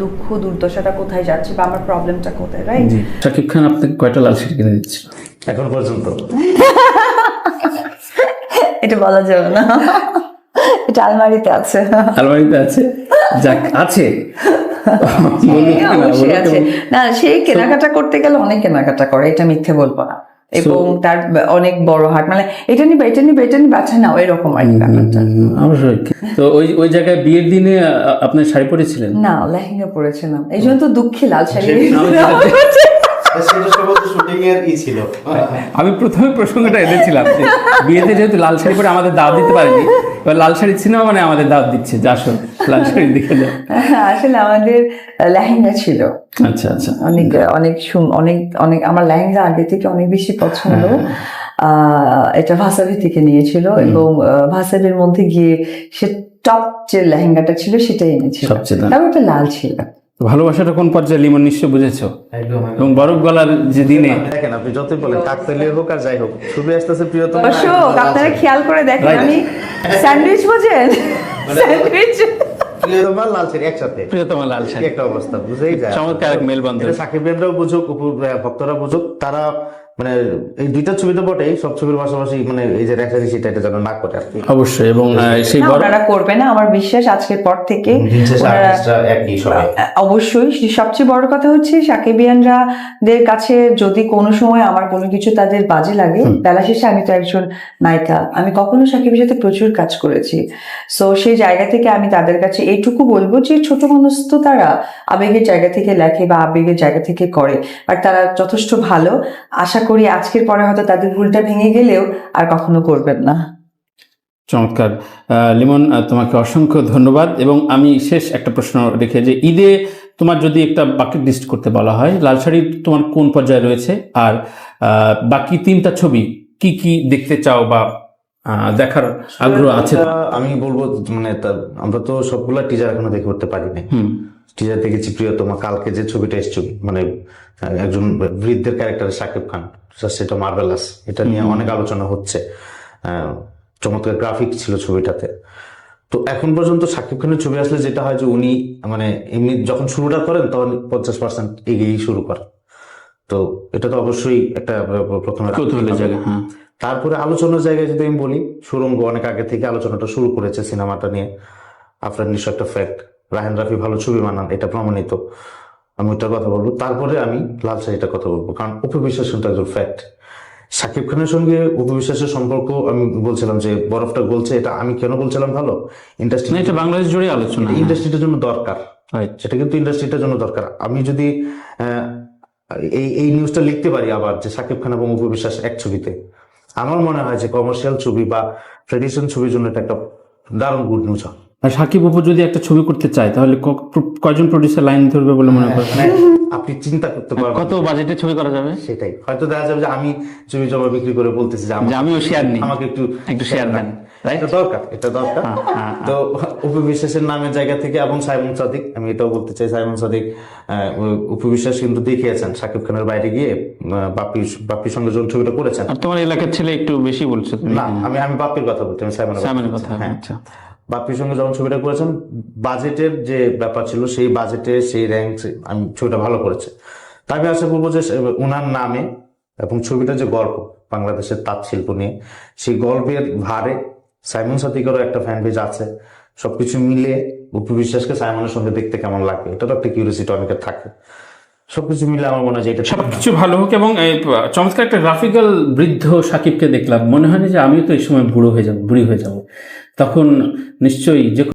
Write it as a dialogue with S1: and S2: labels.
S1: দুঃখ দুর্দশাটা কোথায় যাচ্ছে বা আমার প্রবলেমটা কোথায়, রাইট?
S2: শাকিব খান আপনাকে কয়টা লাল শাড়ি কিনে দিচ্ছে
S3: এখন পর্যন্ত?
S1: এটা বলা যাবে না, এটা আলমারিতে আছে।
S2: আলমারিতে আছে? যাক, আছে।
S1: অবশ্যই আছে। না, সেই কেনাকাটা করতে গেলে অনেক কেনাকাটা করে, এটা মিথ্যে বলবো না। এবং তার অনেক বড় হাট, মানে এটা নিবা এটা নিবা এটা নিবা, আচ্ছা না, এরকম আর কি ব্যাপারটা।
S2: অবশ্যই। তো ওই জায়গায় বিয়ের দিনে আপনার শাড়ি পরেছিলেন?
S1: না, লেহেঙ্গা পরেছিলাম, এই জন্য তো দুঃখী লাল শাড়ি।
S2: আমি প্রথমে প্রসঙ্গটা এনেছিলাম যে বিয়েতে যেহেতু লাল শাড়ি পরে আমাদের দাওয়াত দিতে পারেনি, এবার লাল শাড়ি সিনেমা মানে আমাদের দাওয়াত দিচ্ছে যে আসো লাল শাড়ি দেখে যাও।
S1: আসলে আমাদের লেহেঙ্গা ছিল।
S2: আচ্ছা আচ্ছা।
S1: অনেক অনেক অনেক অনেক আমার লেহেঙ্গা আগে থেকে অনেক বেশি পছন্দ। এটা ভাসাবি থেকে নিয়েছিল এবং ভাসাবির মধ্যে গিয়ে সে টপ যে লেহেঙ্গাটা ছিল সেটাই এনেছিল, তারপর ওটা লাল ছিল।
S2: ভালোবাসাটা কোন পর্যায়ে লিমন নিশ্চয় বুঝেছো। এবং বরফ গলার যে দিনে
S3: দেখেন, আপনি যতই বলেন কাকতালীয় হোক আর যাই হোক, ছবি আসতেছে প্রিয়তম।
S1: আপনারা খেয়াল করে দেখেন, আমি স্যান্ডউইচ বোঝেন, স্যান্ডউইচ
S3: প্রিয়তমা লাল শাড়ি একসাথে,
S2: প্রিয়তমা লাল শাড়ি,
S3: একটা অবস্থা বুঝেই যায়।
S2: চমৎকার এক মেলবন্ধন।
S3: সাকিব-ইয়ানরাও বুঝুক, ভক্তরা বুঝুক, তারা মানে এই দুইটা ছবি তো বটেই, সব ছবির পাশাপাশি মানে এই যে রেখারি সেটা এটা যেন না করে আর কি।
S2: অবশ্যই। এবং সেই
S1: ওনারা করবে না আমার বিশ্বাস, আজকের পর থেকে অবশ্যই। সবচেয়ে বড় কথা হচ্ছে সাকিবিয়ানরাদের কাছে যদি কোনো সময় আমার কোনো কিছু তাদের বাজে লাগে, বেলা শেষে আমি তো একজন নায়িকা, আমি কখনো সাকিবের সাথে প্রচুর কাজ করেছি। সো সেই জায়গা থেকে আমি তাদের কাছে এইটুকু বলবো যে ছোট মানুষ তো তারা আবেগের জায়গা থেকে লেখে বা আবেগের জায়গা থেকে করে, আর তারা যথেষ্ট ভালো। আশা করি আজকের পরে হয়তো তাদের ভুলটা ভেঙে গেলেও আর কখনো করবেন না।
S2: চমৎকার। লিমন, তোমাকে অসংখ্য ধন্যবাদ। এবং আমি শেষ একটা প্রশ্ন রেখে, যে ঈদে তোমার যদি একটা বাকেট লিস্ট করতে বলা হয়, লাল শাড়ি তোমার কোন পর্যায়ে রয়েছে, আর বাকি 3টা ছবি কি কি দেখতে চাও বা দেখার আগ্রহ আছে?
S3: আমি বলবো মানে আমরা তো সবগুলা টিজার এখনো দেখে উঠতে পারিনি। টিজার দেখেছি প্রিয়তমা, কালকে যে ছবিটা এসছে মানে একজন বৃদ্ধের ক্যারেক্টার শাকিব খান, সেটা মার্ভেলাস, এটা নিয়ে অনেক আলোচনা হচ্ছে। চমৎকার গ্রাফিক ছিল ছবিটাতে। তো এখন পর্যন্ত শাকিব খানের ছবি আসলে যেটা হয় যে উনি মানে এমনি যখন শুরুটা করেন তখন 50% এগিয়েই শুরু করেন। তো এটা তো অবশ্যই একটা প্রথমে
S2: জায়গা।
S3: তারপরে আলোচনার জায়গায় যদি আমি বলি, সুরঙ্গ অনেক আগে থেকে আলোচনাটা শুরু করেছে সিনেমাটা নিয়ে। আপনার নিশ্চয় একটা ফ্যাক্ট, রাহেন রাফি ভালো ছবি বানান, এটা প্রমাণিত, আমি ওইটার কথা বলবো। তারপরে আমি লাল শাড়িটার কথা বলবো, কারণ অপু বিশ্বাস কিন্তু একজন ফ্যাক্ট। শাকিব খানের সঙ্গে অপু বিশ্বাসের সম্পর্ক, আমি বলছিলাম যে বরফটা গলছে, এটা আমি কেন বলছিলাম ভালো, ইন্ডাস্ট্রি,
S2: এটা বাংলাদেশ জুড়ে আলোচনা,
S3: ইন্ডাস্ট্রিটার জন্য দরকার, সেটা কিন্তু ইন্ডাস্ট্রিটার জন্য দরকার। আমি যদি এই নিউজটা লিখতে পারি আবার যে শাকিব খান এবং অপু বিশ্বাস এক ছবিতে, আমার মনে হয় যে কমার্শিয়াল ছবি বা ট্রেডিশন ছবির জন্য এটা একটা দারুণ গুড নিউজ হয়।
S2: আর সাকিব অপু যদি একটা ছবি করতে চায় তাহলে কয়জন প্রডিউসার লাইন ধরবে বলে মনে করেন?
S3: আপনি চিন্তা করতে পারবেন
S2: কত বাজেটে ছবি করা যাবে।
S3: সেটাই হয়তো দেখা যাবে যে আমি ছবি জমা বিক্রি করে বলতেছি যে
S2: আমিও শেয়ার নিই,
S3: আমাকে একটু
S2: শেয়ার দেন,
S3: এটা দরকার। তো অপু বিশ্বাসের নামের জায়গা থেকে, এবং সাইমন সাদিক, আমি এটাও বলতে চাই, সাইমন সাদিক অপু বিশ্বাস কিন্তু দেখিয়েছেন শাকিব খানের বাইরে গিয়ে বাপ্পির সঙ্গে যখন ছবিটা করেছেন।
S2: আর তোমার এলাকার ছেলে একটু বেশি বলছো তুমি।
S3: না, আমি বাপ্পির কথা বলছি, আমি সাইমনের কথা। হ্যাঁ, আচ্ছা। বাপ্পির সঙ্গে যখন ছবিটা করেছেন, বাজেটের যে ব্যাপার ছিল, সেই বাজেটে সেই র্যাঙ্ক, আমি ছবিটা ভালো করেছে। তাই আমি আশা করবো যে ওনার নামে এবং ছবিটা যে গল্প বাংলাদেশের তাঁত শিল্প নিয়ে, সেই গল্পের ভারে সাইমন সাদিকেরও একটা ফ্যান পেজ আছে। সবকিছু মিলে অপু বিশ্বাসকে সাইমনের সঙ্গে দেখতে কেমন লাগে, এটারও একটা কিউরিয়াসিটি অনেকের থাকে। সবকিছু মিলে আমার মনে হয় যে এটা
S2: সবকিছু ভালো হোক। এবং চমৎকার একটা গ্রাফিক্যাল বৃদ্ধ সাকিবকে দেখলাম, মনে হয় না যে আমিও তো এই সময় বুড়ি হয়ে যাব, তখন নিশ্চয়ই যে